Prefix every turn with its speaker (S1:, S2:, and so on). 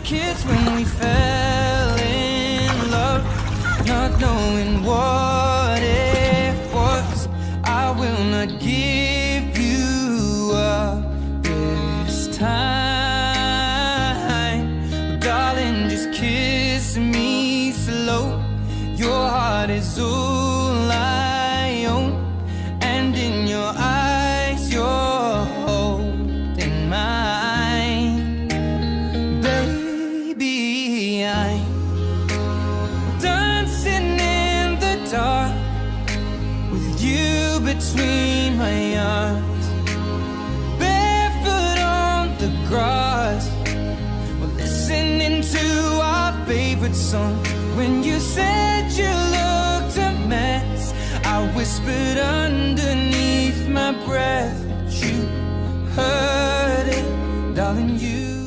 S1: kids when we fell in love, not knowing what it was. I will not give you up this time, but darling, just kiss me slow. Your heart is all I own, and in your eyes you're holding mine. Baby, I'm dancing in the dark with you between my arms, barefoot on the grass. We're listening to our favorite song. When you said you looked a mess, I whispered underneath my breath, but you heard it, darling, you